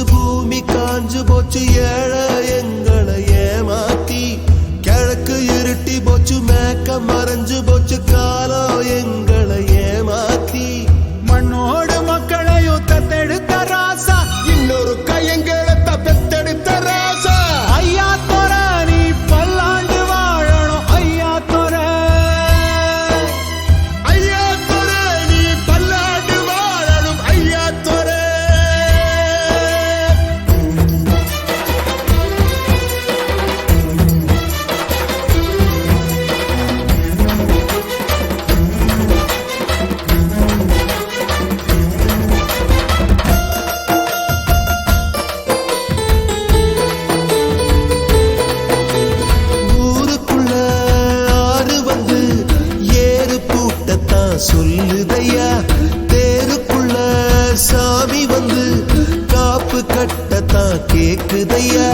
பூமி காஞ்சு போச்சு ஏழை எங்களை ஏமாத்தி கிழக்கு இருட்டி போச்சு மேக்க மறைஞ்சு போச்சு காலம் எங்களை ஏமாத்தி மண்ணோடு மக்களையும் தத்தெடுத்த ராசா இன்னொரு கையங்களை தப்பெடுத்த ராசா ஐயா தோர நீ பல்லாண்டு வாழணும் ஐயா தோர ஐயா தோர நீ பல்லாண்டு வாழணும் ஐயா தோர சொல்லுதையா தேருக்குள்ள சாமி வந்து காப்பு கட்டத்தான் கேக்குதையா